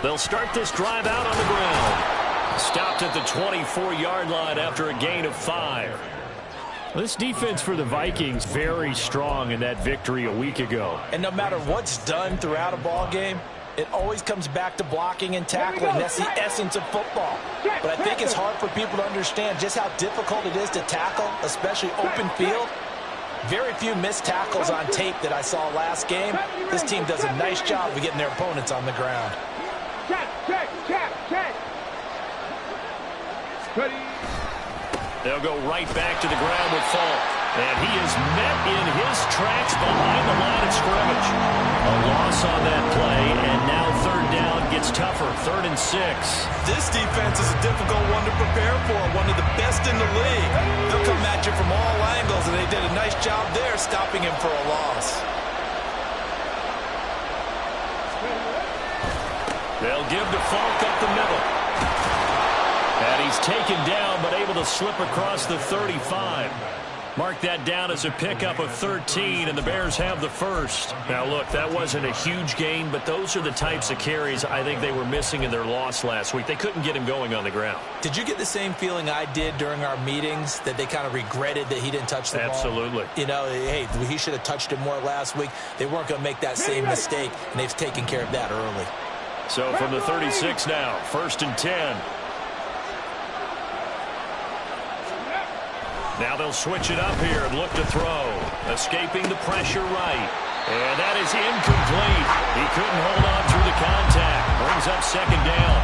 They'll start this drive out on the ground. Stopped at the 24-yard line after a gain of 5. This defense for the Vikings, very strong in that victory a week ago. And no matter what's done throughout a ball game, it always comes back to blocking and tackling. That's the essence of football. But I think it's hard for people to understand just how difficult it is to tackle, especially open field. Very few missed tackles on tape that I saw last game. This team does a nice job of getting their opponents on the ground. They'll go right back to the ground with Falk. And he is met in his tracks behind the line of scrimmage. A loss on that play, and now third down gets tougher. 3rd and 6. This defense is a difficult one to prepare for, one of the best in the league. They'll come at you from all angles, and they did a nice job there stopping him for a loss. They'll give to Falk up the middle. And he's taken down, but able to slip across the 35. Mark that down as a pickup of 13, and the Bears have the first. Now, look, that wasn't a huge gain, but those are the types of carries I think they were missing in their loss last week. They couldn't get him going on the ground. Did you get the same feeling I did during our meetings, that they kind of regretted that he didn't touch the ball? Absolutely. You know, hey, he should have touched it more last week. They weren't going to make that same mistake, and they've taken care of that early. So from the 36 now, 1st and 10. Now they'll switch it up here and look to throw. Escaping the pressure right. And that is incomplete. He couldn't hold on through the contact. Brings up 2nd down.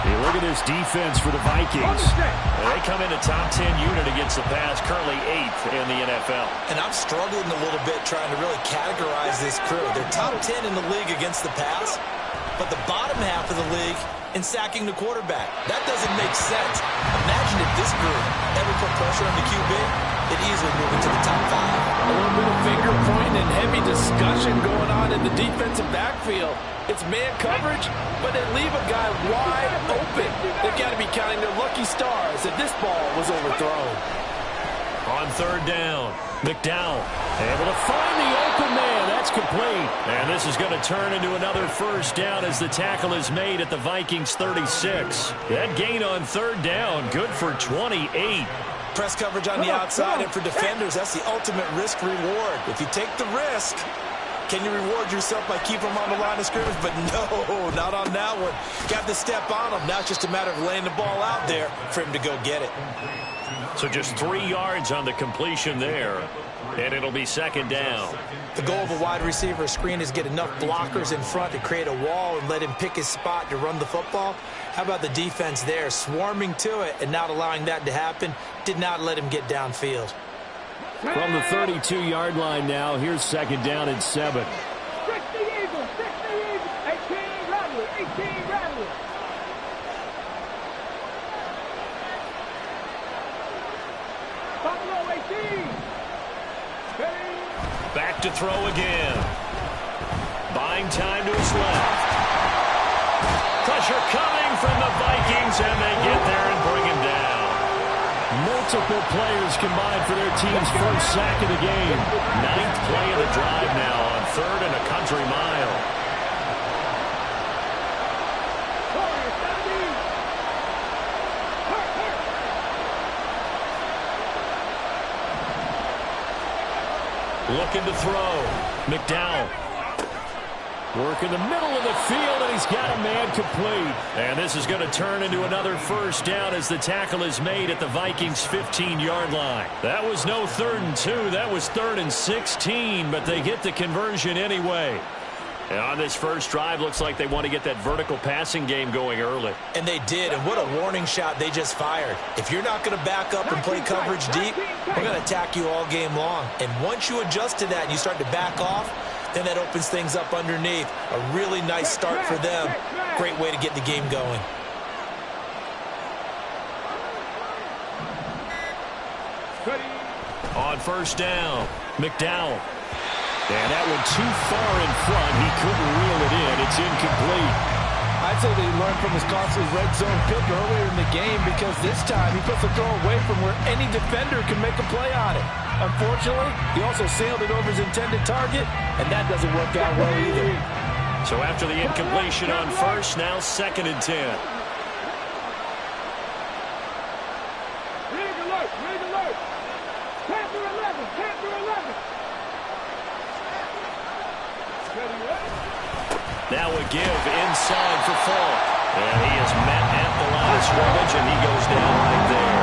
Hey, look at this defense for the Vikings. They come in a top 10 unit against the pass, currently 8th in the NFL. And I'm struggling a little bit trying to really categorize this crew. They're top 10 in the league against the pass, but the bottom half of the league in sacking the quarterback. That doesn't make sense. Imagine if this group ever put pressure on the QB, it easily move into the top 5. A little bit of finger pointing and heavy discussion going on in the defensive backfield. It's man coverage, but they leave a guy wide open. They've got to be counting their lucky stars that this ball was overthrown. On 3rd down, McDowell able to find the open man. That's complete. And this is going to turn into another 1st down as the tackle is made at the Vikings 36. That gain on 3rd down, good for 28. Press coverage on the outside, and for defenders, that's the ultimate risk-reward. If you take the risk, can you reward yourself by keeping them on the line of scrimmage? But no, not on that one. Got to step on them. Now it's just a matter of laying the ball out there for him to go get it. So just 3 yards on the completion there, and it'll be 2nd down. The goal of a wide receiver screen is get enough blockers in front to create a wall and let him pick his spot to run the football. How about the defense there, swarming to it and not allowing that to happen? Did not let him get downfield. From the 32-yard line now, here's 2nd down and 7. 60 Eagles, 18 Rattler, 18 Rattler. Buffalo 18. Back to throw again. Buying time to his left. Pressure coming from the Vikings, and they get there and bring him down. Multiple players combined for their team's first sack of the game. 9th play of the drive now on 3rd and a country mile. Looking to throw. McDowell. Work in the middle of the field, and he's got a man complete. And this is going to turn into another 1st down as the tackle is made at the Vikings' 15-yard line. That was no 3rd and 2. That was 3rd and 16, but they get the conversion anyway. And on this first drive, looks like they want to get that vertical passing game going early. And they did, and what a warning shot they just fired. If you're not going to back up and play coverage deep, we're going to attack you all game long. And once you adjust to that and you start to back off, then that opens things up underneath. A really nice start for them. Great way to get the game going. On 1st down, McDowell. And that one too far in front. He couldn't reel it in. It's incomplete. I'd say that he learned from his costly red zone pick earlier in the game, because this time he puts the throw away from where any defender can make a play on it. Unfortunately, he also sailed it over his intended target, and that doesn't work out well either. So after the incompletion on first, now 2nd and 10. Rig alert, rig alert. Panther 11, Panther 11. Ready, ready. Now a give inside for Falk. And he is met at the line of scrimmage, and he goes down right there.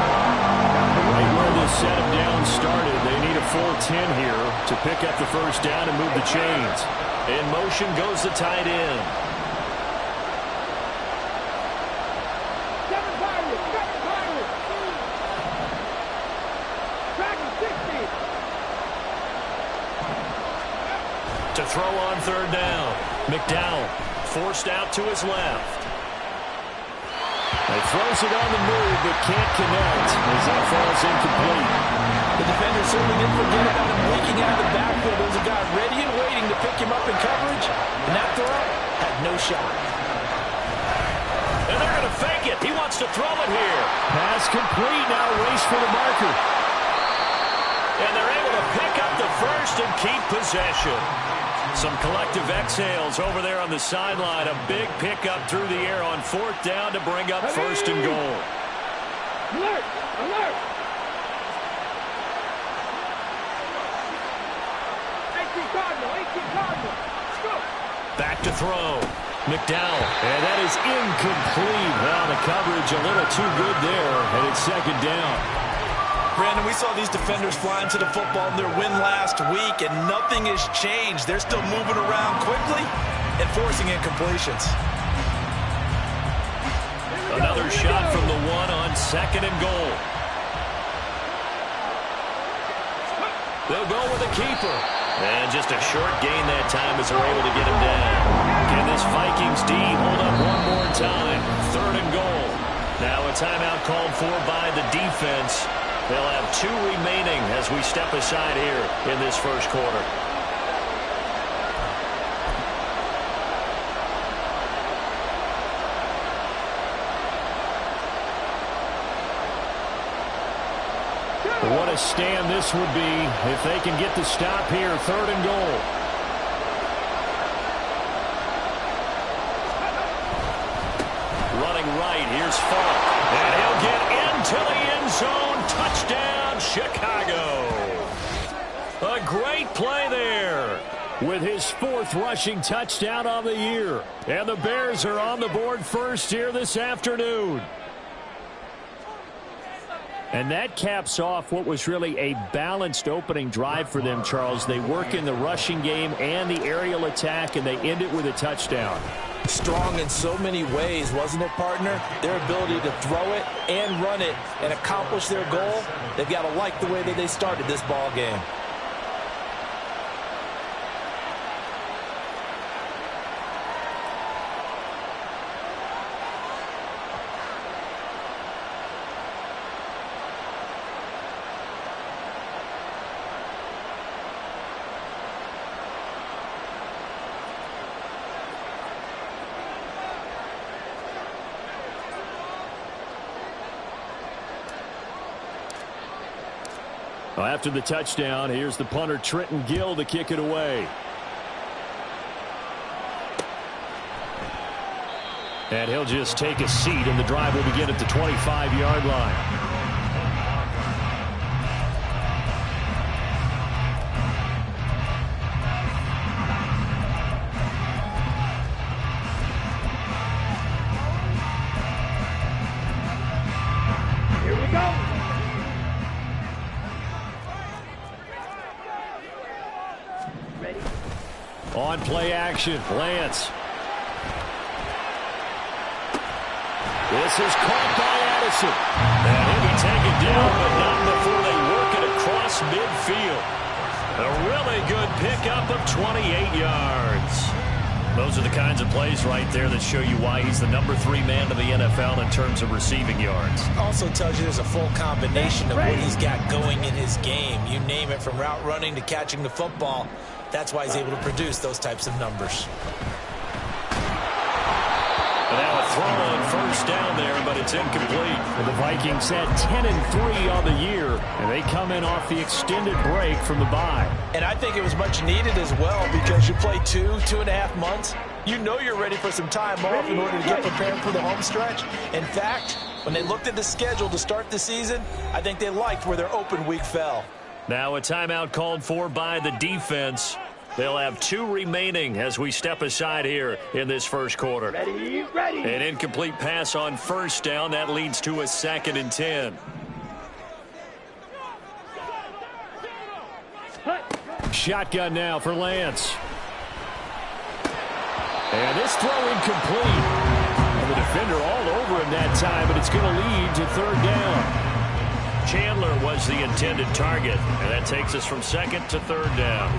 Right where this set him down started, they need a full 10 here to pick up the first down and move the chains. In motion goes the tight end. Seven Pirates, seven Pirates. Dragon 60. To throw on 3rd down. McDowell forced out to his left. He throws it on the move, but can't connect as that falls incomplete. The defender certainly didn't forget about him leaking out of the backfield. There was a guy ready and waiting to pick him up in coverage, and that throw had no shot. And they're going to fake it. He wants to throw it here. Pass complete, now race for the marker. And they're able to pick up the first and keep possession. Some collective exhales over there on the sideline. A big pickup through the air on 4th down to bring up 1st and goal. Alert, alert. 18 Cardinal, 18 Cardinal. Go. Back to throw. McDowell. And that is incomplete. Well, the coverage a little too good there, and it's 2nd down. Brandon, we saw these defenders flying to the football in their win last week, and nothing has changed. They're still moving around quickly and forcing incompletions. Another shot from the one on 2nd and goal. They'll go with a keeper. And just a short gain that time as they're able to get him down. Can this Vikings D hold up one more time? 3rd and goal. Now a timeout called for by the defense. They'll have 2 remaining as we step aside here in this first quarter. What a stand this would be if they can get the stop here. 3rd and goal. Running right, here's Falk. And he'll get into the end zone. Touchdown, Chicago. A great play there. With his 4th rushing touchdown on the year. And the Bears are on the board first here this afternoon. And that caps off what was really a balanced opening drive for them, Charles. They work in the rushing game and the aerial attack, and they end it with a touchdown. Strong in so many ways, wasn't it, partner? Their ability to throw it and run it and accomplish their goal, they've got to like the way that they started this ball game. Well, after the touchdown, here's the punter Trenton Gill to kick it away. And he'll just take a seat, and the drive will begin at the 25-yard line. On play action, Lance. This is caught by Addison. And he'll be taken down, but not before they work it across midfield. A really good pickup of 28 yards. Those are the kinds of plays right there that show you why he's the number 3 man in the NFL in terms of receiving yards. Also tells you there's a full combination of what he's got going in his game. You name it, from route running to catching the football. That's why he's able to produce those types of numbers. And now a throw on first down there, but it's incomplete. And the Vikings had 10-3 on the year, and they come in off the extended break from the bye. And I think it was much needed as well, because you play 2.5 months You know you're ready for some time off in order to get prepared for the home stretch. In fact, when they looked at the schedule to start the season, I think they liked where their open week fell. Now a timeout called for by the defense. They'll have 2 remaining as we step aside here in this first quarter. An incomplete pass on first down. That leads to a 2nd and 10. Shotgun now for Lance. And this throw incomplete. And the defender all over him that time, but it's going to lead to 3rd down. Chandler was the intended target, and that takes us from 2nd to 3rd down.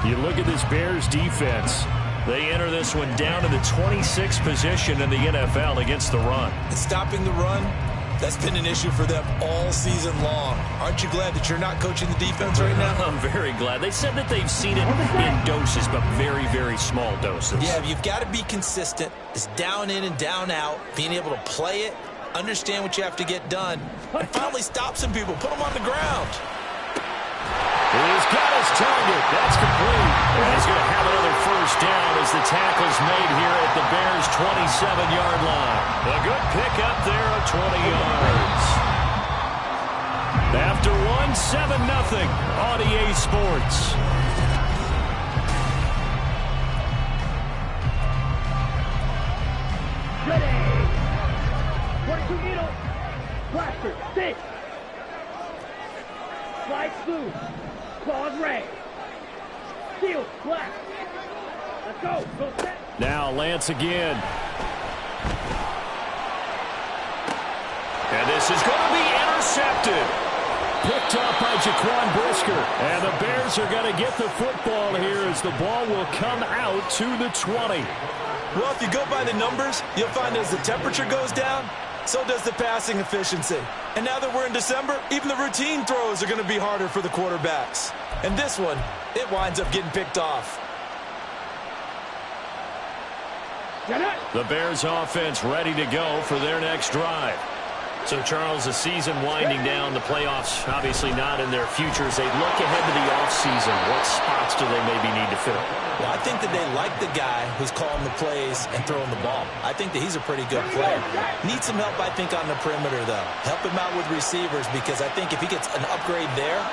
You look at this Bears defense. They enter this one down to the 26th position in the NFL against the run. And stopping the run, that's been an issue for them all season long. Aren't you glad that you're not coaching the defense right now? I'm very glad. They said that they've seen it in doses, but very, very small doses. Yeah, you've got to be consistent. It's down in and down out, being able to play it, understand what you have to get done, and finally stop some people, put them on the ground. He's got his target. That's complete. And he's going to have another first down as the tackle's made here at the Bears' 27-yard line. A good pickup there of 20 yards. After one, 7-0 on EA Sports. Ready. 42 needle. Plaster. Stick. Slide blue. Claws red. Steel. Black. Let's go. Go set. Now Lance again. And this is going to be intercepted. Picked up by Jaquan Brisker. And the Bears are going to get the football here as the ball will come out to the 20. Well, if you go by the numbers, you'll find as the temperature goes down, so does the passing efficiency. And now that we're in December, even the routine throws are going to be harder for the quarterbacks. And this one, it winds up getting picked off. The Bears offense ready to go for their next drive. So, Charles, the season winding down, the playoffs obviously not in their futures. They look ahead to the offseason. What spots do they maybe need to fill? Well, I think that they like the guy who's calling the plays and throwing the ball. I think that he's a pretty good player. Needs some help, I think, on the perimeter, though. Help him out with receivers, because I think if he gets an upgrade there,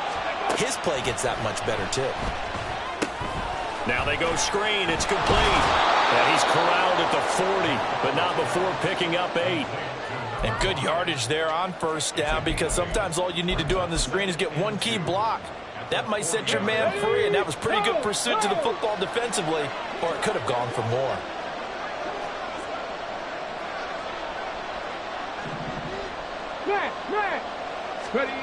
his play gets that much better, too. Now they go screen. It's complete. And he's corralled at the 40, but not before picking up 8. And good yardage there on first down, because sometimes all you need to do on the screen is get one key block. That might set your man free, and that was pretty good pursuit to the football defensively, or it could have gone for more. Ready.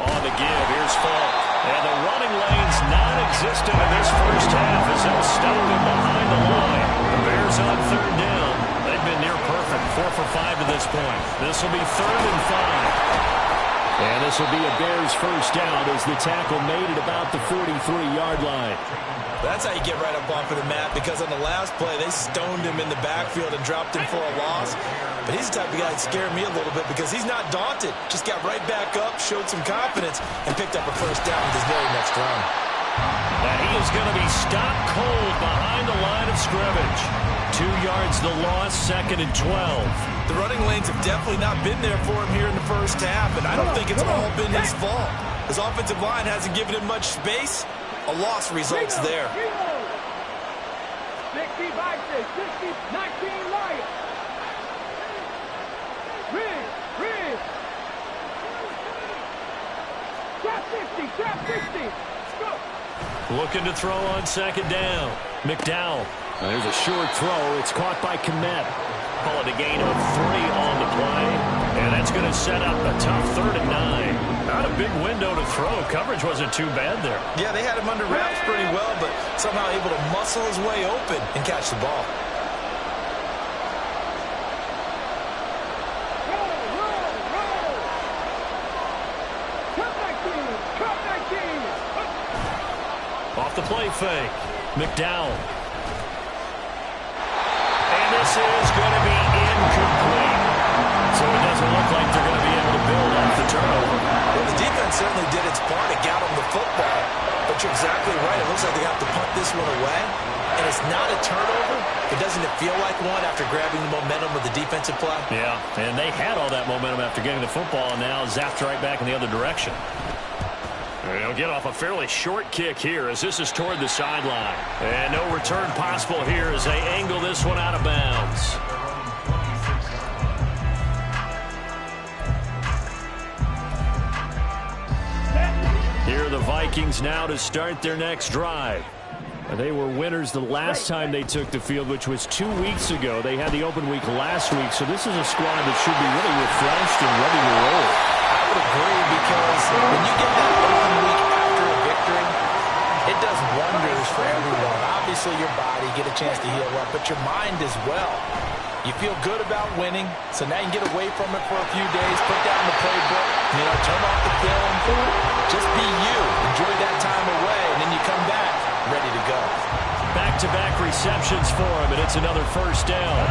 On the give, here's Falk. And the running lane's non-existent in this first half as they'll stop him behind the line. The Bears on 3rd down. They've been near perfect, 4 for 5 to this point. This will be 3rd and 5. And this will be a Bears first down as the tackle made at about the 43-yard line. That's how you get right up off of the mat, because on the last play, they stoned him in the backfield and dropped him for a loss. But he's the type of guy that scared me a little bit, because he's not daunted. Just got right back up, showed some confidence, and picked up a first down with his very next run. And he is going to be stopped cold behind the line of scrimmage. 2 yards the loss, 2nd and 12. The running lanes have definitely not been there for him here in the first half, and I don't think it's all been his fault. His offensive line hasn't given him much space. A loss results there. 60 Vikings, 60, 19 Lions. Rig. Drop 60, drop 60. Go. Looking to throw on 2nd down. McDowell. There's a short throw. It's caught by Kmet. Call it a gain of 3 on the play. And that's going to set up a tough 3rd and 9. Not a big window to throw. Coverage wasn't too bad there. Yeah, they had him under wraps pretty well, but somehow able to muscle his way open and catch the ball. Off the play fake. McDowell. And this is going to be incomplete. So it doesn't look like they're going to be able to build off the turnover. Well, the defense certainly did its part. It got him the football. But you're exactly right. It looks like they have to punt this one away. and it's not a turnover, but doesn't it feel like one after grabbing the momentum of the defensive play? Yeah, and they had all that momentum after getting the football, and now zapped right back in the other direction. They'll get off a fairly short kick here as this is toward the sideline. And no return possible here as they angle this one out of bounds. Here are the Vikings now to start their next drive. They were winners the last time they took the field, which was 2 weeks ago. They had the open week last week, so this is a squad that should be really refreshed and ready to roll. I would agree, because when you get that open week after a victory, it does wonders for everyone. Obviously, your body, get a chance to heal up, but your mind as well. You feel good about winning, so now you can get away from it for a few days, put down the playbook, turn off the film, just be you. Enjoy that time away, and then you come back ready to go. Back-to-back receptions for him, and it's another first down.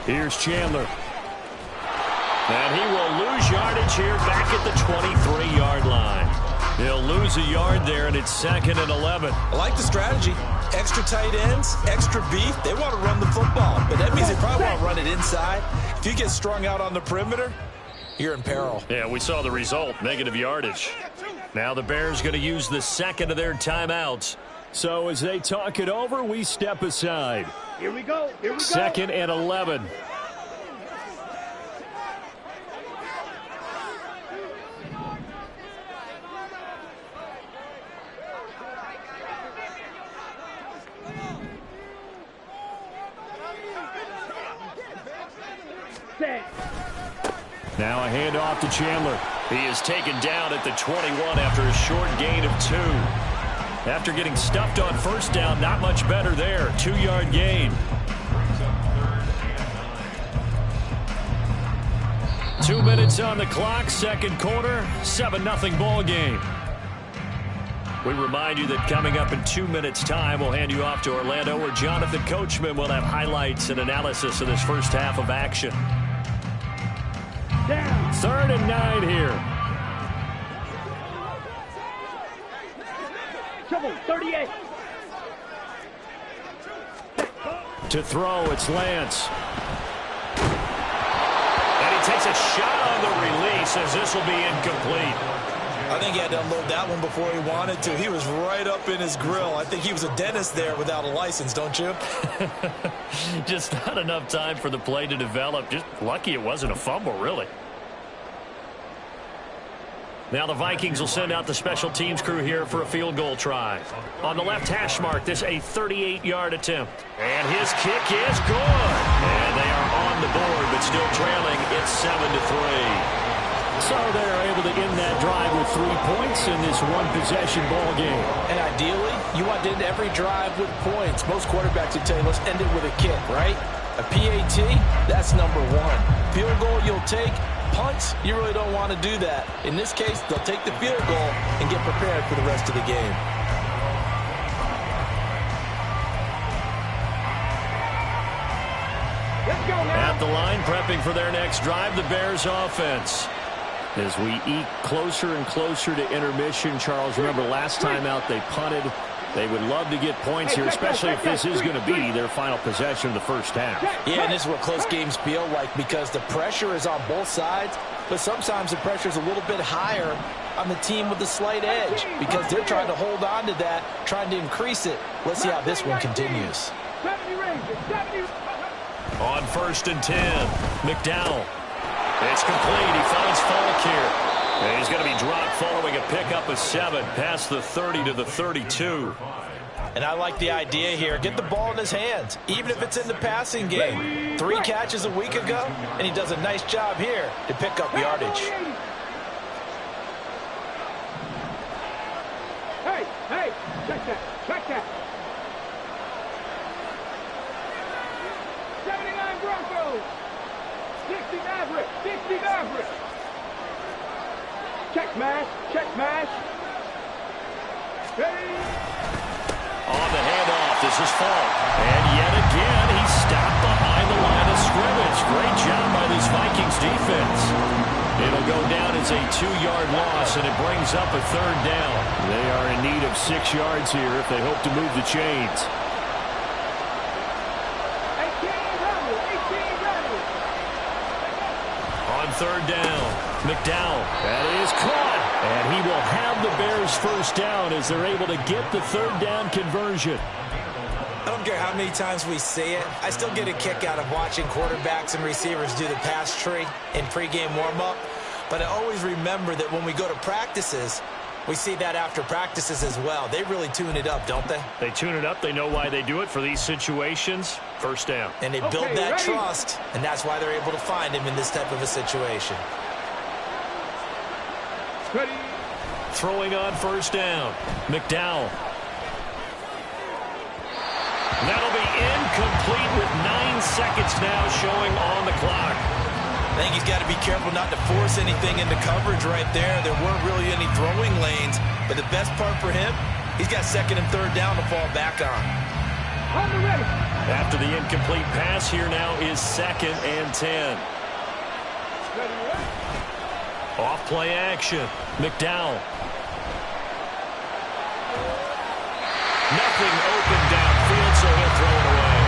Here's Chandler. And he will lose yardage here back at the 23-yard line. He'll lose a yard there, and it's 2nd and 11. I like the strategy. Extra tight ends, extra beef. They want to run the football, but that means they probably want to run it inside. If you get strung out on the perimeter, you're in peril. Yeah, we saw the result, negative yardage. Now the Bears going to use the second of their timeouts. So as they talk it over, we step aside. Here we go. Here we go. 2nd and 11. Now a handoff to Chandler. He is taken down at the 21 after a short gain of 2. After getting stuffed on first down, not much better there. 2-yard gain. 2 minutes on the clock, second quarter, 7-0 ball game. We remind you that coming up in 2 minutes' time, we'll hand you off to Orlando, where Jonathan Coachman will have highlights and analysis of this first half of action. Down. 3rd and 9 here. Trouble, 38. To throw, it's Lance. And he takes a shot on the release as this will be incomplete. I think he had to unload that one before he wanted to. He was right up in his grill. I think he was a dentist there without a license, don't you? Just not enough time for the play to develop. Just lucky it wasn't a fumble, really. Now the Vikings will send out the special teams crew here for a field goal try. On the left hash mark, this a 38-yard attempt. And his kick is good. And they are on the board, but still trailing. It's 7-3. So they're able to end that drive with 3 points in this one-possession ball game. And ideally, you want to end every drive with points. Most quarterbacks would tell you, let's end it with a kick, right? A PAT, that's number 1. Field goal, you'll take. Punts, you really don't want to do that. In this case, they'll take the field goal and get prepared for the rest of the game. Let's go now. At the line, prepping for their next drive, the Bears offense. As we eke closer and closer to intermission, Charles, remember last time out they punted. They would love to get points here, especially if this is going to be their final possession of the first half. Yeah, and this is what close games feel like, because the pressure is on both sides, but sometimes the pressure is a little bit higher on the team with the slight edge, because they're trying to hold on to that, trying to increase it. Let's see how this one continues. 70 Rangers, 70. On 1st and 10, McDowell. It's complete. He finds Falk here. And he's going to be dropped following a pickup of 7 past the 30 to the 32. And I like the idea here. Get the ball in his hands, even if it's in the passing game. 3 catches a week ago, and he does a nice job here to pick up yardage. Hey, check that, check that. 79 Broncos. 60 Maverick, 60 Maverick. Check mash. Hey. On the handoff, this is Falk. And yet again, he's stopped behind the line of scrimmage. scrimmage. Great job by this Vikings defense. It'll go down as a 2-yard loss, and it brings up a 3rd down. They are in need of 6 yards here if they hope to move the chains. On 3rd down, McDowell. That is caught. And he will have the Bears' 1st down as they're able to get the 3rd down conversion. I don't care how many times we say it, I still get a kick out of watching quarterbacks and receivers do the pass tree in pregame warm-up. But I always remember that when we go to practices, we see that after practices as well. They really tune it up, don't they? They tune it up. They know why they do it for these situations. 1st down. And they build that trust, and that's why they're able to find him in this type of a situation. Ready. Throwing on 1st down, McDowell. That'll be incomplete with 9 seconds now showing on the clock. I think he's got to be careful not to force anything into coverage right there. There weren't really any throwing lanes, but the best part for him, he's got 2nd and 3rd down to fall back on. On the ready. After the incomplete pass, here now is 2nd and 10. Off play action, McDowell. Nothing open downfield, so he'll throw it away.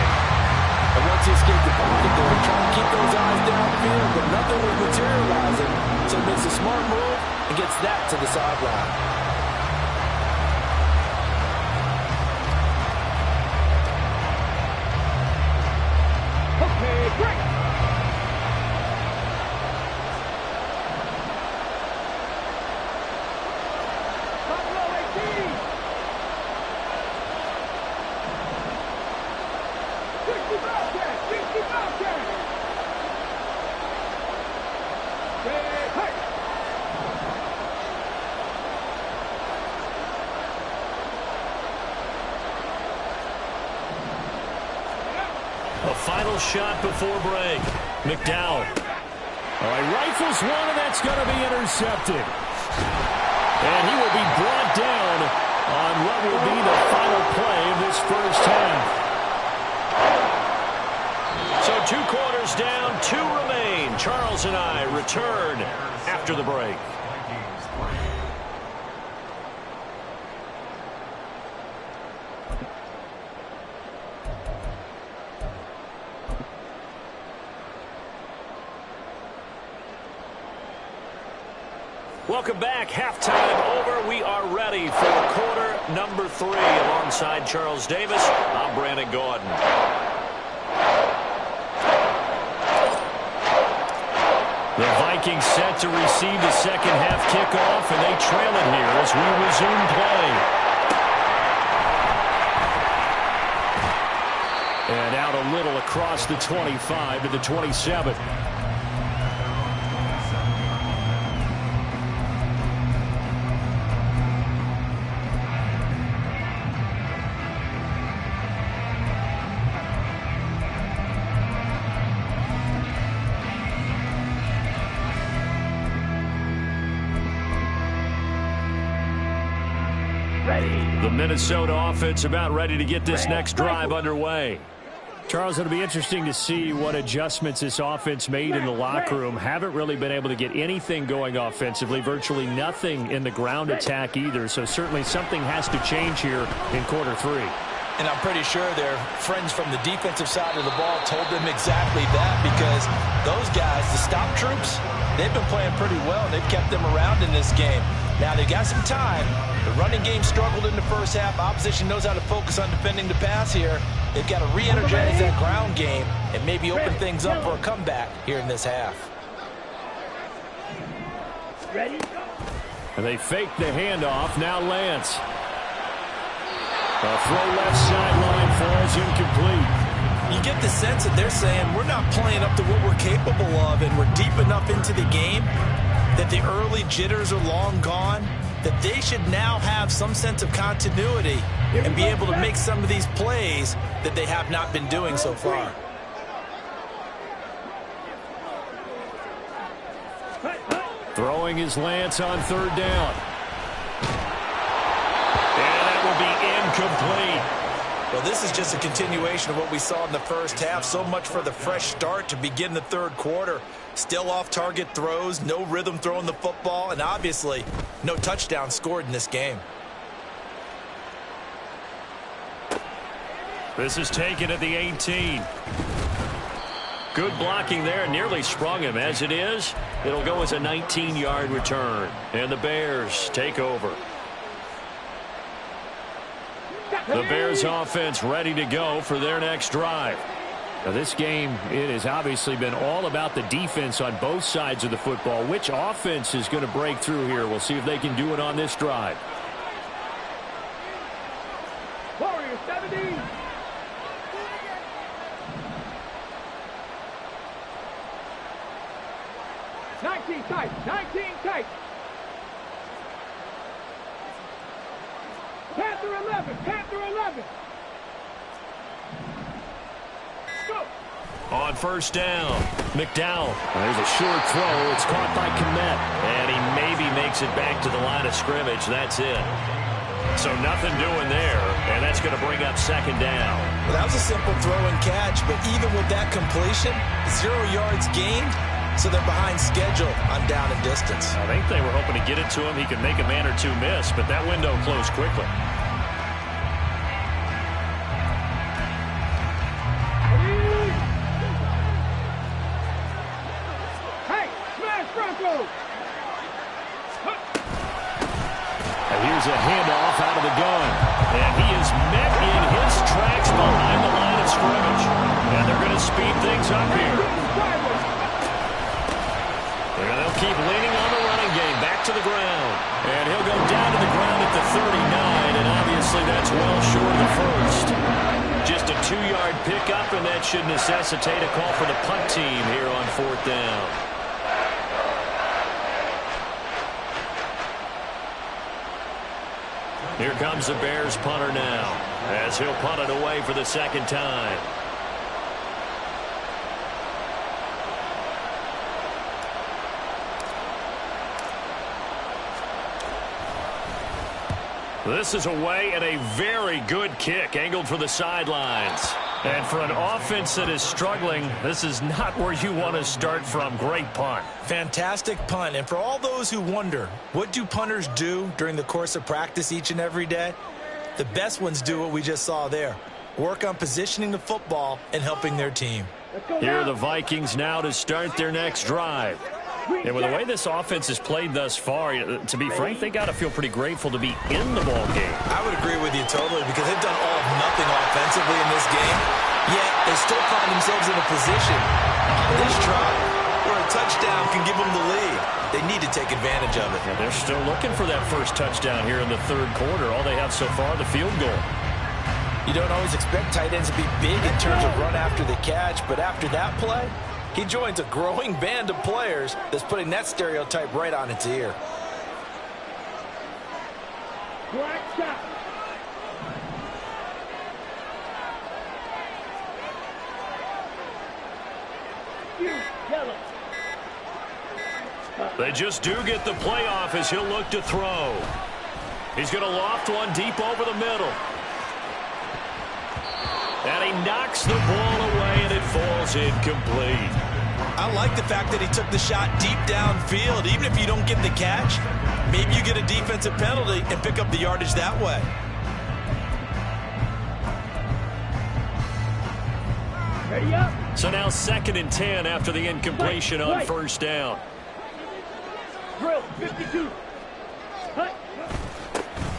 And once he escaped the pocket, they were trying to keep those eyes downfield, but nothing was materializing. So he makes a smart move and gets that to the sideline. Okay, great. Buffalo 18. 60 Bobcat, 60 Bobcat. Hey. A final shot before break. McDowell. All right, rifles one, and that's going to be intercepted. And he will be brought down on what will be the final play of this 1st half. So 2 quarters down, 2 remain. Charles and I return after the break. Welcome back. Halftime over. We are ready for quarter number 3. Alongside Charles Davis, I'm Brandon Gordon. The Vikings set to receive the 2nd half kickoff, and they trail it here as we resume play. And out a little across the 25 to the 27. The Minnesota offense about ready to get this next drive underway. Charles, it'll be interesting to see what adjustments this offense made in the locker room. Haven't really been able to get anything going offensively, virtually nothing in the ground attack either. So certainly something has to change here in quarter 3. And I'm pretty sure their friends from the defensive side of the ball told them exactly that, because those guys, the stop troops, they've been playing pretty well. They've kept them around in this game. Now they've got some time. The running game struggled in the 1st half. Opposition knows how to focus on defending the pass here. They've got to re-energize that ground game and maybe open things up for a comeback here in this half. Ready? And they fake the handoff. Now Lance. A throw left sideline falls incomplete. You get the sense that they're saying we're not playing up to what we're capable of, and we're deep enough into the game that the early jitters are long gone, that they should now have some sense of continuity and be able to make some of these plays that they have not been doing so far. Throwing his Lance on 3rd down. And that will be incomplete. Well, this is just a continuation of what we saw in the first half. So much for the fresh start to begin the third quarter. Still off-target throws, no rhythm throwing the football, and obviously no touchdown scored in this game. This is taken at the 18. Good blocking there, nearly sprung him. As it is, it'll go as a 19-yard return. And the Bears take over. The Bears offense ready to go for their next drive. Now this game, it has obviously been all about the defense on both sides of the football. Which offense is going to break through here? We'll see if they can do it on this drive. Warrior 17. Tight, 19 tight. Panther 11, Panther 11. Go. On first down, McDowell. There's a short throw. It's caught by Kmet. And he maybe makes it back to the line of scrimmage. That's it. So nothing doing there, and that's going to bring up second down. Well, that was a simple throw and catch, but even with that completion, 0 yards gained. So they're behind schedule on down and distance. I think they were hoping to get it to him. He could make a man or two miss, but that window closed quickly. Hey, smash Bronco! And here's a handoff out of the gun. And he is met in his tracks behind the line of scrimmage. And they're going to speed things up here. And they'll keep leaning on the running game. Back to the ground. And he'll go down to the ground at the 39. And obviously that's well short of the first. Just a 2-yard pickup, and that should necessitate a call for the punt team here on fourth down. Here comes the Bears punter now, as he'll punt it away for the second time. This is away, and a very good kick angled for the sidelines. And for an offense that is struggling, this is not where you want to start from. Great punt. Fantastic punt. And for all those who wonder, what do punters do during the course of practice each and every day? The best ones do what we just saw there. Work on positioning the football and helping their team. Here are the Vikings now to start their next drive. And with the way this offense has played thus far, to be frank, they got to feel pretty grateful to be in the ball game. I would agree with you totally, because they've done all of nothing offensively in this game, yet they still find themselves in a position on this drive where a touchdown can give them the lead. They need to take advantage of it. Yeah, they're still looking for that first touchdown here in the third quarter. All they have so far, the field goal. You don't always expect tight ends to be big in terms of run after the catch, but after that play, he joins a growing band of players that's putting that stereotype right on its ear. Black shot. Yellow. They just do get the playoff as he'll look to throw. He's going to loft one deep over the middle. And he knocks the ball away, and it falls incomplete. I like the fact that he took the shot deep downfield. Even if you don't get the catch, maybe you get a defensive penalty and pick up the yardage that way. Ready up. So now 2nd and 10 after the incompletion on first down. Drill 52. Hut.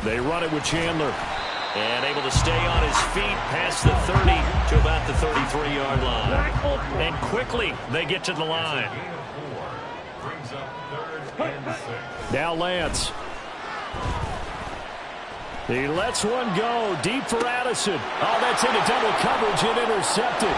They run it with Chandler. And able to stay on his feet past the 30 to about the 33-yard line. And quickly they get to the line. Now Lance. He lets one go deep for Addison. Oh, that's into double coverage and intercepted.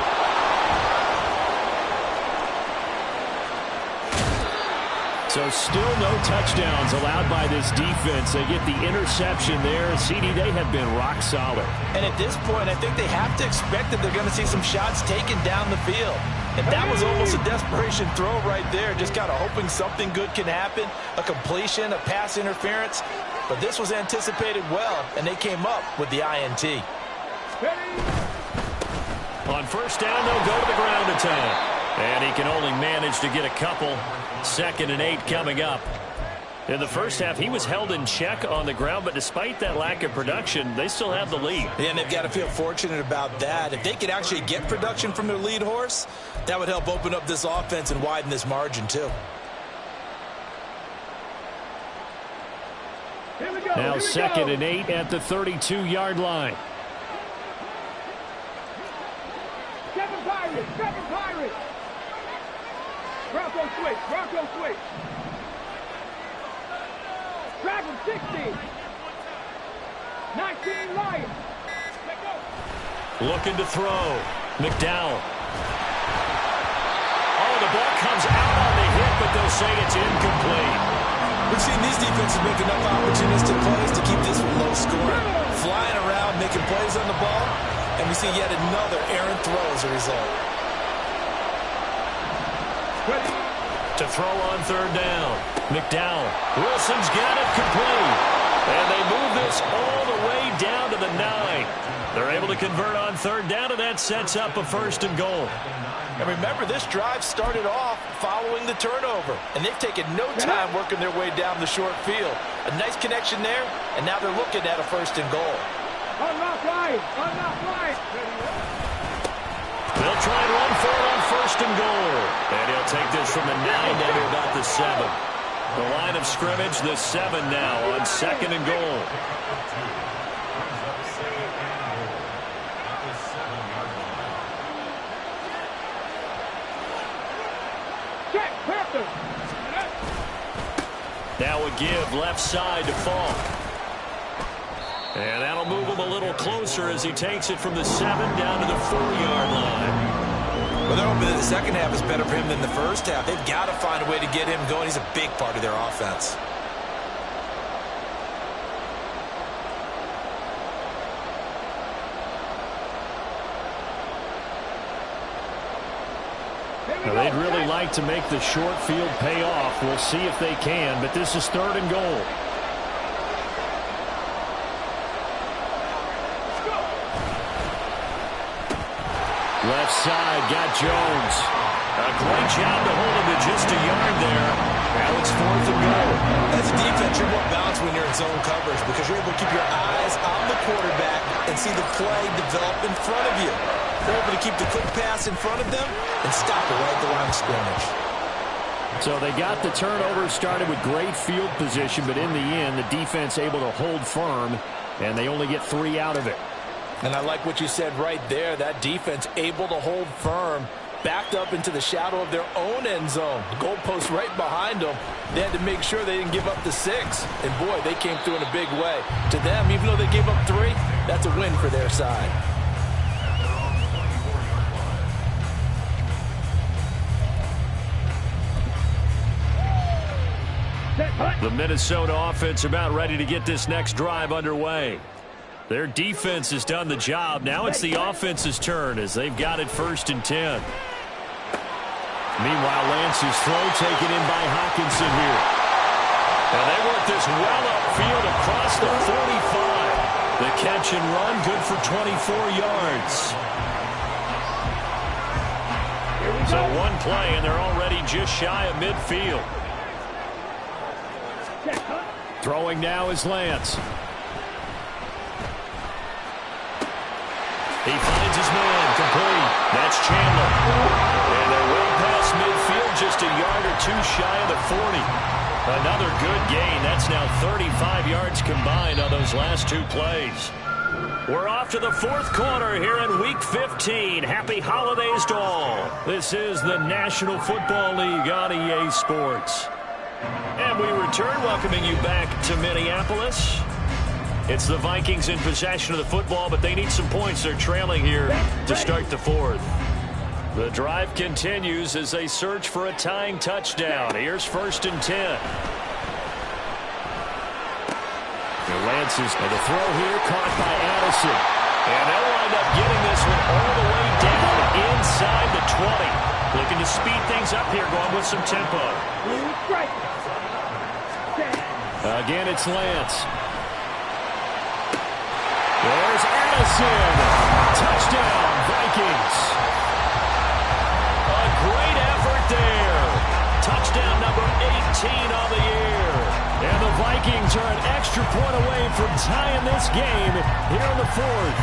So still no touchdowns allowed by this defense. They get the interception there. CD, they have been rock solid. And at this point, I think they have to expect that they're going to see some shots taken down the field. And that was almost a desperation throw right there. Just kind of hoping something good can happen. A completion, a pass interference. But this was anticipated well, and they came up with the INT. On first down, they'll go to the ground attack. And he can only manage to get a couple. 2nd and 8 coming up. In the first half, he was held in check on the ground, but despite that lack of production, they still have the lead. Yeah, and they've got to feel fortunate about that. If they could actually get production from their lead horse, that would help open up this offense and widen this margin too. Now 2nd and 8 at the 32-yard line. Seven Pirates. Bronco switch. Dragon 60. 19 Lions. Let go. Looking to throw. McDowell. Oh, the ball comes out on the hit, but they'll say it's incomplete. We've seen these defenses make enough opportunistic plays to keep this one low scoring. Flying around, making plays on the ball, and we see yet another errant throw as a result. To throw on 3rd down. McDowell. Wilson's got it complete. And they move this all the way down to the 9. They're able to convert on 3rd down, and that sets up a 1st and goal. And remember, this drive started off following the turnover, and they've taken no time working their way down the short field. A nice connection there, and now they're looking at a 1st and goal. Unlock line. They'll try and run for it on 1st and goal. And he'll take this from the 9 down to about the 7. The line of scrimmage, the 7 now on 2nd and goal. Now a give left side to Falk. And that'll move him a little closer as he takes it from the 7 down to the 4-yard line. Well, they're hoping that the second half is better for him than the first half. They've got to find a way to get him going. He's a big part of their offense. Now, they'd really like to make the short field pay off. We'll see if they can, but this is 3rd and goal. Left side, got Jones. A great job to hold him to just a yard there. Now it's 4th and goal. As a defense, you're more balanced when you're in zone coverage because you're able to keep your eyes on the quarterback and see the play develop in front of you. They're able to keep the quick pass in front of them and stop it right at the line of scrimmage. So they got the turnover started with great field position, but in the end, the defense able to hold firm, and they only get 3 out of it. And I like what you said right there. That defense able to hold firm, backed up into the shadow of their own end zone. The goalpost right behind them. They had to make sure they didn't give up the 6. And, boy, they came through in a big way. To them, even though they gave up 3, that's a win for their side. The Minnesota offense about ready to get this next drive underway. Their defense has done the job. Now it's the offense's turn as they've got it 1st and 10. Meanwhile, Lance's throw taken in by Hawkinson here. And they work this well upfield across the 45. The catch and run good for 24 yards. So one play, and they're already just shy of midfield. Throwing now is Lance. He finds his man, complete. That's Chandler. And they're well past midfield, just a yard or 2 shy of the 40. Another good gain. That's now 35 yards combined on those last 2 plays. We're off to the 4th quarter here in Week 15. Happy holidays to all. This is the National Football League on EA Sports. And we return, welcoming you back to Minneapolis. It's the Vikings in possession of the football, but they need some points. They're trailing here to start the 4th. The drive continues as they search for a tying touchdown. Here's 1st and 10. Lance's and the throw here caught by Addison. And they'll wind up getting this one all the way down inside the 20. Looking to speed things up here, going with some tempo. Again, it's Lance. There's Addison. Touchdown, Vikings. A great effort there. Touchdown number 18 on the year. And the Vikings are an extra point away from tying this game here in the fourth.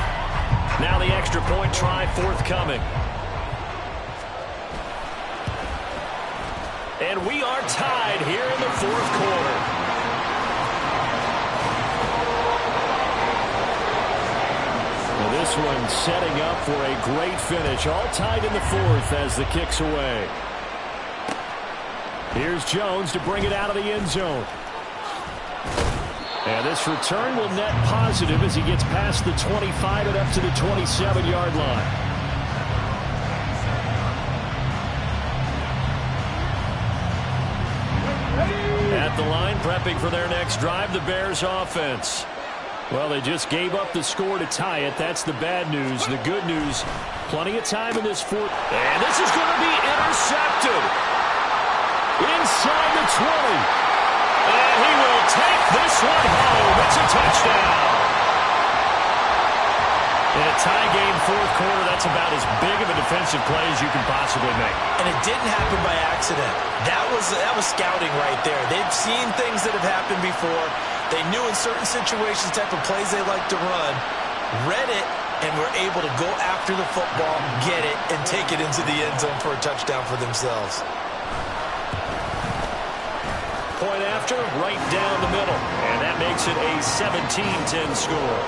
Now the extra point try forthcoming. And we are tied here in the fourth quarter. Well, this one setting up for a great finish. All tied in the fourth as the kick's away. Here's Jones to bring it out of the end zone. And this return will net positive as he gets past the 25 and up to the 27-yard line. At the line, prepping for their next drive, the Bears offense. Well, they just gave up the score to tie it. That's the bad news. The good news, plenty of time in this fourth. And this is going to be intercepted. Inside the 20. And he will take this one home. It's a touchdown. In a tie game, fourth quarter, that's about as big of a defensive play as you can possibly make. And it didn't happen by accident. That was scouting right there. They've seen things that have happened before. They knew in certain situations the type of plays they like to run, read it, and were able to go after the football, get it, and take it into the end zone for a touchdown for themselves. Point after, right down the middle. And that makes it a 17-10 score.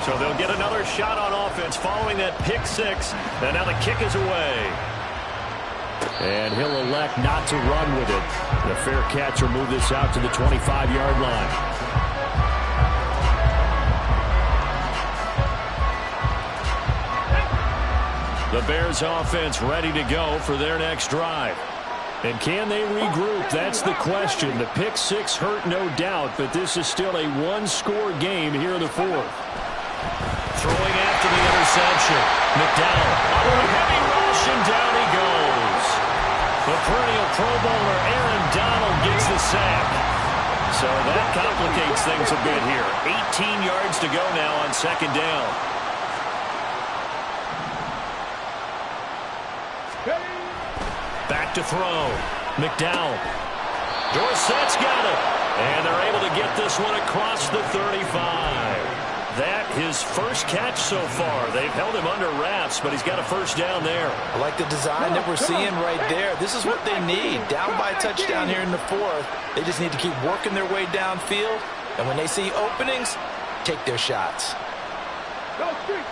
So they'll get another shot on offense following that pick six. And now the kick is away. And he'll elect not to run with it. The fair catch will move this out to the 25-yard line. The Bears offense ready to go for their next drive. And can they regroup? That's the question. The pick six hurt, no doubt, but this is still a one-score game here in the fourth. Throwing after the interception. McDowell under a heavy rush, and down he goes. The perennial Pro Bowler Aaron Donald gets the sack. So that complicates things a bit here. 18 yards to go now on second down. Back to throw. McDowell. Dorsett's got it. And they're able to get this one across the 35. That his first catch so far. They've held him under wraps, but he's got a first down there. I like the design that we're seeing right there. This is what they need. Down by a touchdown here in the fourth. They just need to keep working their way downfield. And when they see openings, take their shots. Go street.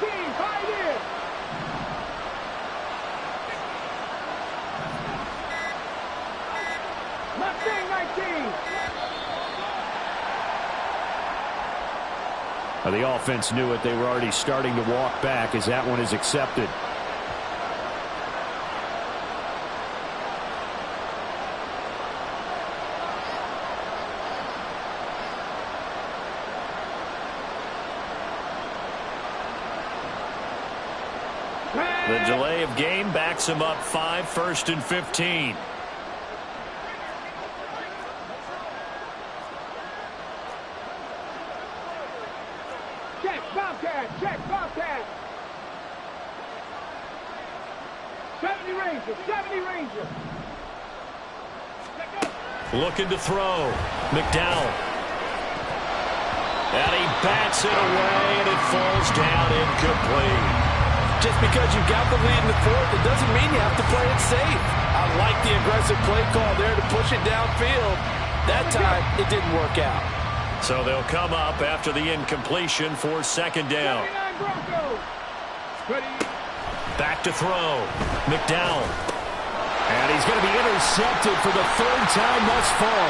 18, fight in. Mustang 19. The offense knew it. They were already starting to walk back as that one is accepted. The delay of game backs him up 5, 1st and 15. Check, Bobcat. 70 Ranger. Looking to throw. McDowell. And he bats it away, and it falls down incomplete. Just because you've got the lead in the fourth, it doesn't mean you have to play it safe. I like the aggressive play call there to push it downfield. That time, it didn't work out. So they'll come up after the incompletion for second down. Back to throw. McDowell. And he's going to be intercepted for the third time thus far.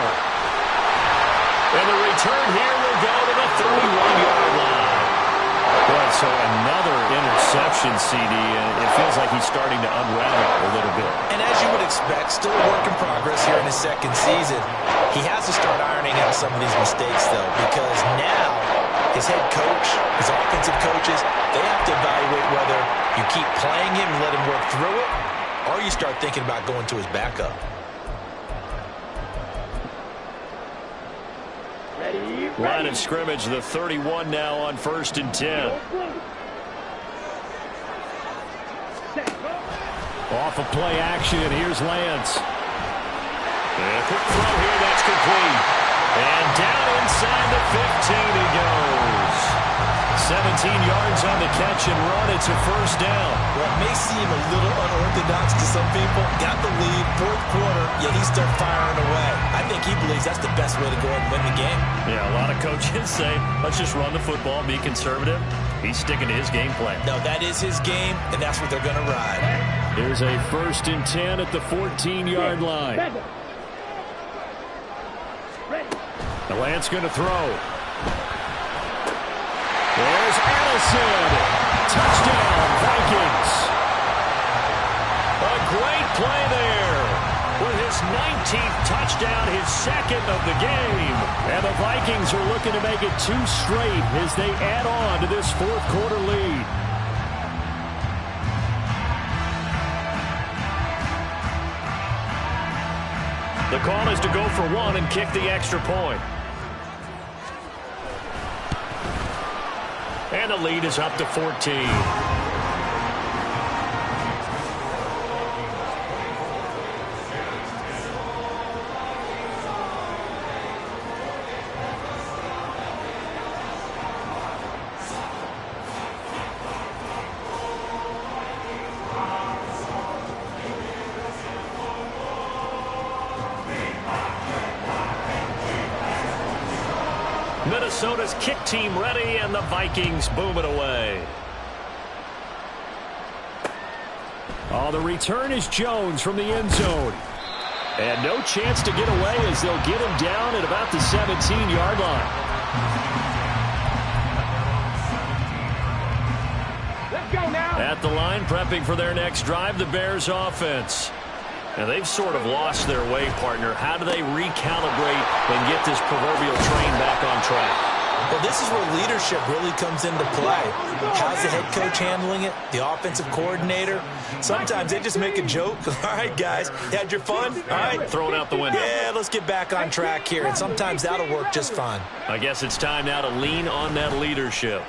And the return here will go to the 31-yard line. Boy, so another interception. interceptions, CD, and it feels like he's starting to unravel a little bit. And as you would expect, still a work in progress here in his second season. He has to start ironing out some of these mistakes, though, because now his head coach, his offensive coaches, they have to evaluate whether you keep playing him and let him work through it, or you start thinking about going to his backup. Line of scrimmage, the 31 now on 1st and 10. Off of play action, here's Lance. And a quick throw here, that's complete. And down inside the 15 he goes. 17 yards on the catch and run. It's a first down. Well, it may seem a little unorthodox to some people. Got the lead, fourth quarter, yet he's still firing away. I think he believes that's the best way to go ahead and win the game. Yeah, a lot of coaches say, let's just run the football, be conservative. He's sticking to his game plan. No, that is his game, and that's what they're going to ride. Here's a 1st and 10 at the 14-yard line. The Lance going to throw. There's Allison. Touchdown, Vikings. A great play there. With his 19th touchdown, his second of the game. And the Vikings are looking to make it 2 straight as they add on to this fourth quarter lead. The call is to go for 1 and kick the extra point. And the lead is up to 14. Minnesota's kick team ready, and the Vikings boom it away. Oh, the return is Jones from the end zone. And no chance to get away as they'll get him down at about the 17-yard line. Let's go now. At the line, prepping for their next drive, the Bears offense. Now, they've sort of lost their way, partner. How do they recalibrate and get this proverbial train back on track? Well, this is where leadership really comes into play. How's the head coach handling it? The offensive coordinator? Sometimes they just make a joke. All right, guys, had your fun? All right. Throw it out the window. Yeah, let's get back on track here. And sometimes that'll work just fine. I guess it's time now to lean on that leadership.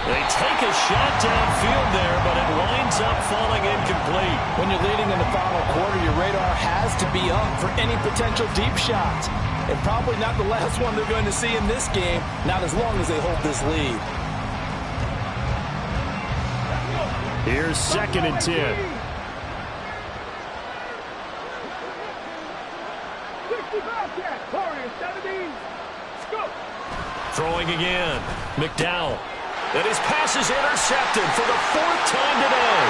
They take a shot downfield there, but it winds up falling incomplete. When you're leading in the final quarter, your radar has to be up for any potential deep shots. And probably not the last one they're going to see in this game, not as long as they hold this lead. Here's 2nd and 10. Throwing again. McDowell. And his pass is intercepted for the 4th time today.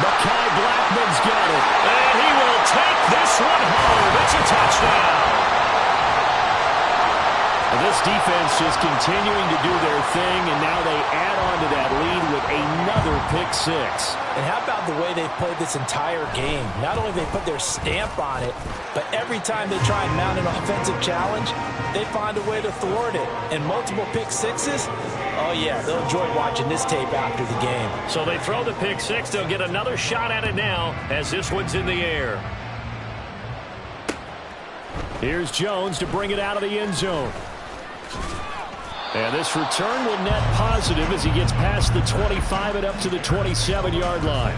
Mekhi Blackman's got it. And he will take this one home. It's a touchdown. This defense just continuing to do their thing, and now they add on to that lead with another pick 6. And how about the way they've played this entire game? Not only they put their stamp on it, but every time they try and mount an offensive challenge, they find a way to thwart it. And multiple pick 6s, oh yeah, they'll enjoy watching this tape after the game. So they throw the pick 6. They'll get another shot at it now as this one's in the air. Here's Jones to bring it out of the end zone. And this return will net positive as he gets past the 25 and up to the 27-yard line.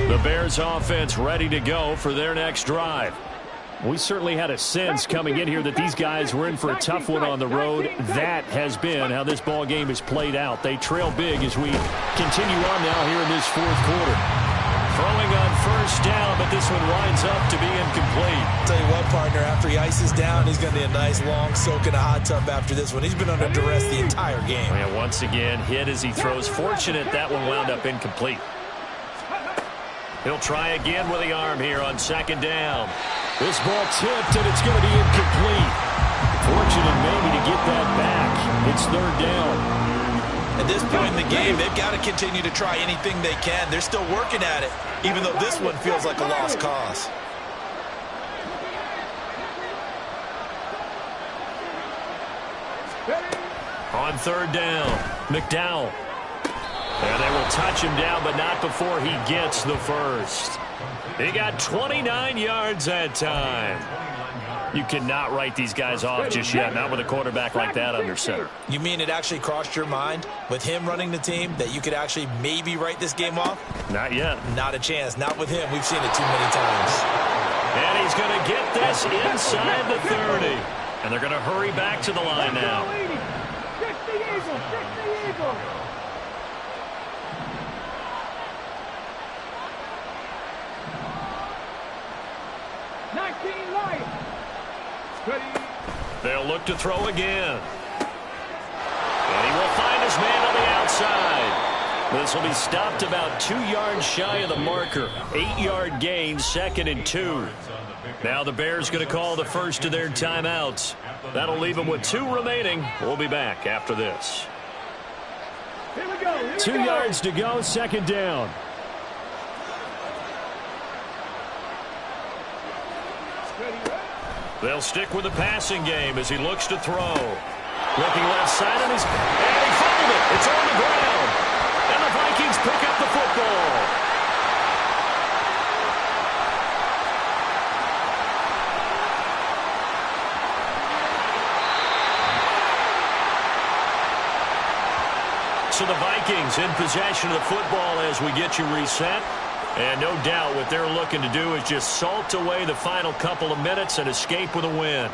The Bears offense ready to go for their next drive. We certainly had a sense coming in here that these guys were in for a tough one on the road. That has been how this ball game is played out. They trail big as we continue on now here in this fourth quarter. Throwing on first down, but this one winds up to be incomplete. Tell you what, partner, after he ices down, he's going to need a nice long soak in a hot tub after this one. He's been under duress the entire game. And once again, hit as he throws. Fortunate that one wound up incomplete. He'll try again with the arm here on second down. This ball tipped, and it's going to be incomplete. Fortunate maybe to get that back. It's third down. At this point in the game, they've got to continue to try anything they can. They're still working at it, even though this one feels like a lost cause. On third down, McDowell. And they will touch him down, but not before he gets the first. He got 29 yards that time. You cannot write these guys off just yet, not with a quarterback like that under center. You mean it actually crossed your mind with him running the team that you could actually maybe write this game off? Not yet. Not a chance. Not with him. We've seen it too many times. And he's going to get this inside the 30. And they're going to hurry back to the line now. Check the eagle. Check the eagle. They'll look to throw again. And he will find his man on the outside. This will be stopped about 2 yards shy of the marker. 8-yard gain, 2nd and 2. Now the Bears going to call the first of their timeouts. That'll leave them with 2 remaining. We'll be back after this. Here we go. 2 yards to go, 2nd down. They'll stick with the passing game as he looks to throw. Looking left side, and he fumbled it. It's on the ground. And the Vikings pick up the football. So the Vikings in possession of the football as we get you reset. And no doubt what they're looking to do is just salt away the final couple of minutes and escape with a win.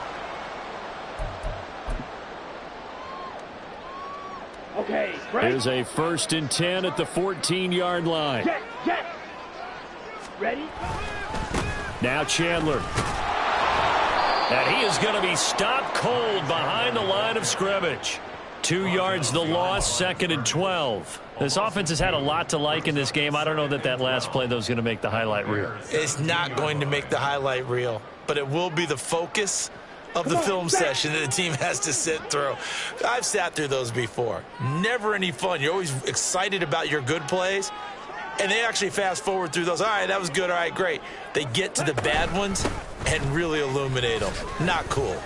Okay, break. Here's a 1st and 10 at the 14-yard line. Jet. Ready? Now Chandler. And he is going to be stopped cold behind the line of scrimmage. 2 yards the loss, 2nd and 12. This offense has had a lot to like in this game. I don't know that that last play, though, is going to make the highlight reel. It's not going to make the highlight reel, but it will be the focus of the film session that the team has to sit through. I've sat through those before. Never any fun. You're always excited about your good plays, and they actually fast forward through those. All right, that was good. All right, great. They get to the bad ones and really illuminate them. Not cool.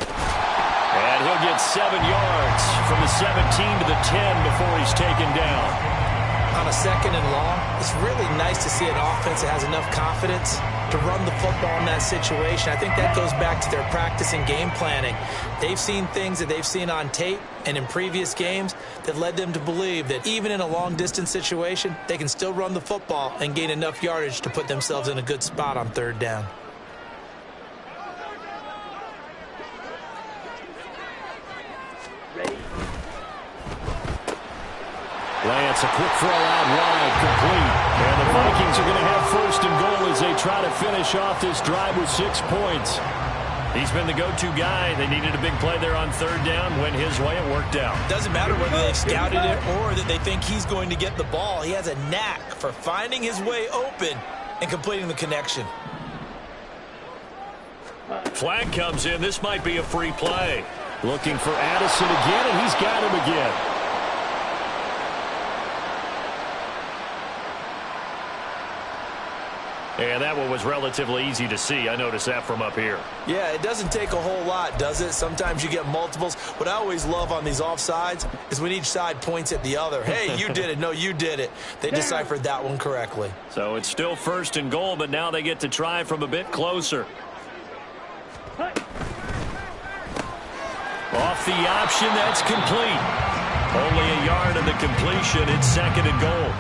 And he'll get 7 yards from the 17 to the 10 before he's taken down. On a 2nd and long, it's really nice to see an offense that has enough confidence to run the football in that situation. I think that goes back to their practice and game planning. They've seen things that they've seen on tape and in previous games that led them to believe that even in a long-distance situation, they can still run the football and gain enough yardage to put themselves in a good spot on 3rd down. Lance, a quick throw out wide, complete. And the Vikings are going to have 1st and goal as they try to finish off this drive with 6 points. He's been the go-to guy. They needed a big play there on 3rd down. Went his way, it worked out. Doesn't matter whether they've scouted it or that they think he's going to get the ball. He has a knack for finding his way open and completing the connection. Flag comes in. This might be a free play. Looking for Addison again, and he's got him again. And that one was relatively easy to see. I noticed that from up here. Yeah, it doesn't take a whole lot, does it? Sometimes you get multiples. What I always love on these offsides is when each side points at the other. Hey, you did it. No, you did it. They deciphered that one correctly. So it's still 1st and goal, but now they get to try from a bit closer. Off the option, that's complete. Only a yard of the completion. It's 2nd and goal.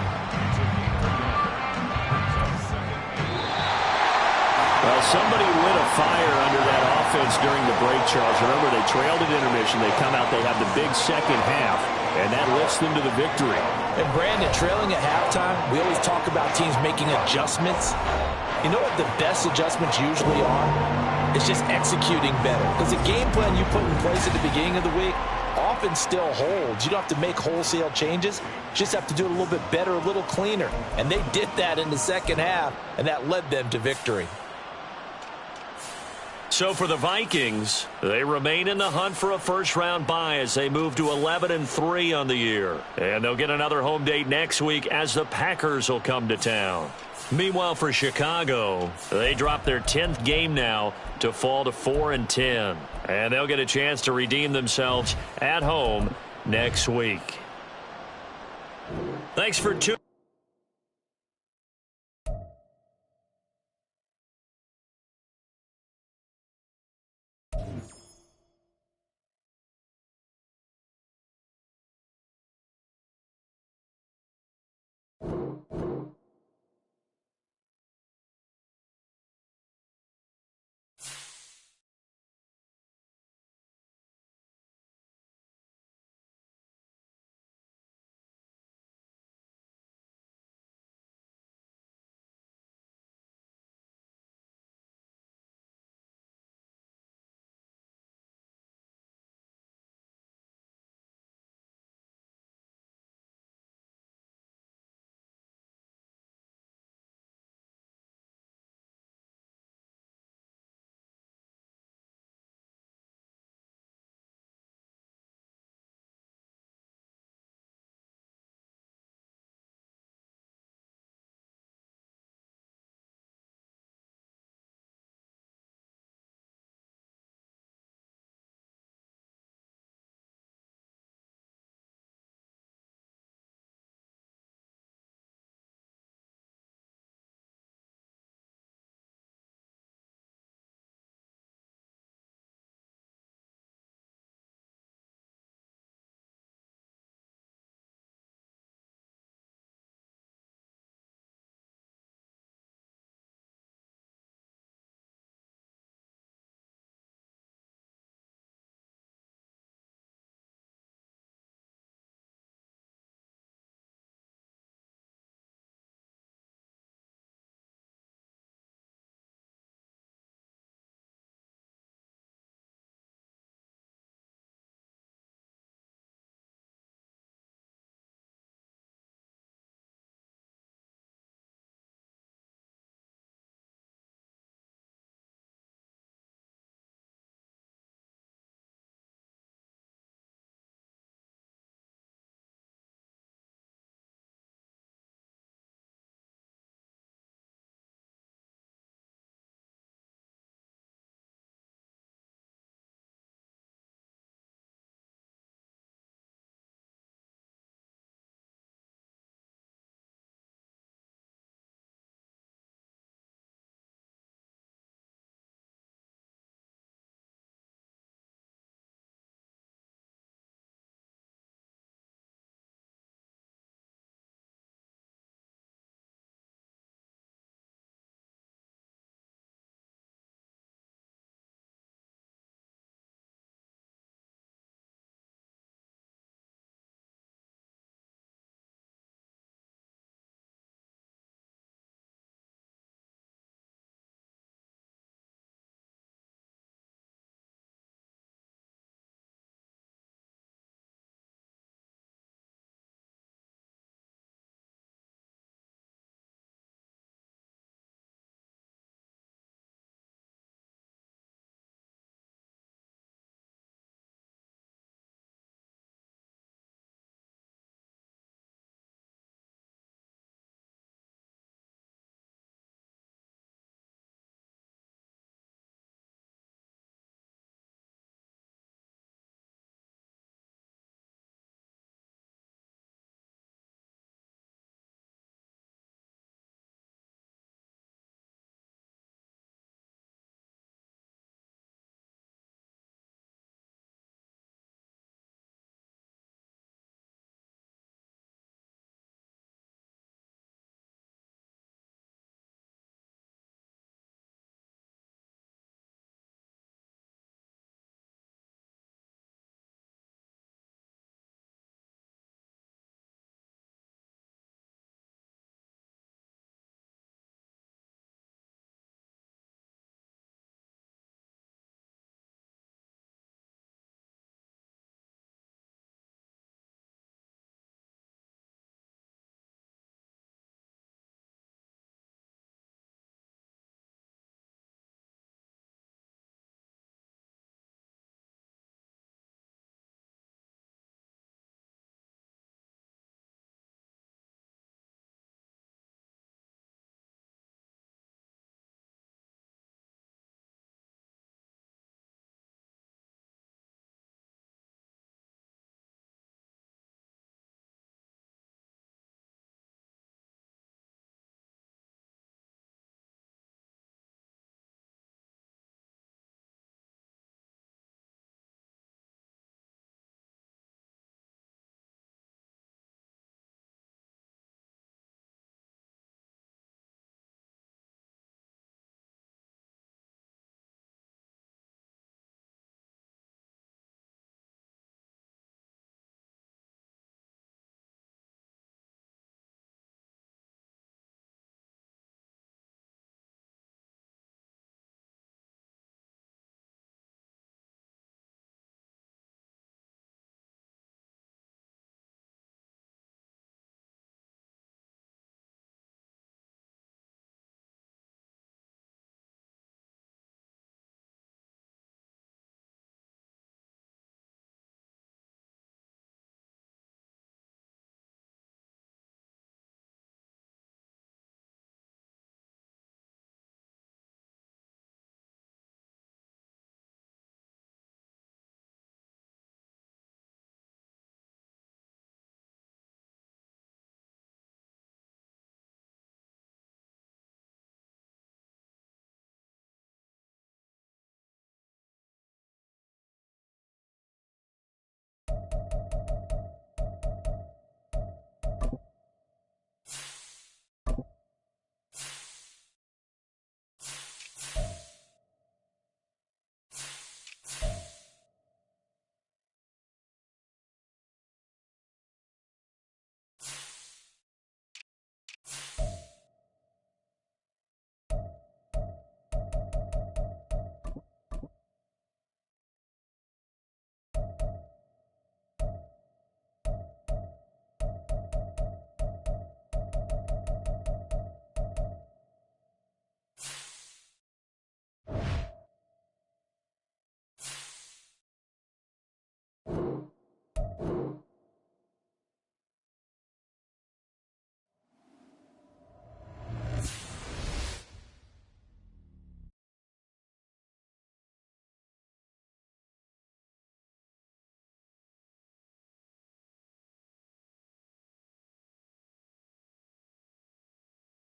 Well, somebody lit a fire under that offense during the break, Charles. Remember, they trailed at intermission. They come out, they have the big second half, and that lifts them to the victory. And Brandon, trailing at halftime, we always talk about teams making adjustments. You know what the best adjustments usually are? It's just executing better. Because the game plan you put in place at the beginning of the week often still holds. You don't have to make wholesale changes. You just have to do it a little bit better, a little cleaner. And they did that in the second half, and that led them to victory. So for the Vikings, they remain in the hunt for a first-round bye as they move to 11-3 on the year. And they'll get another home date next week as the Packers will come to town. Meanwhile, for Chicago, they drop their 10th game now to fall to 4-10. And they'll get a chance to redeem themselves at home next week. Thanks for tuning in.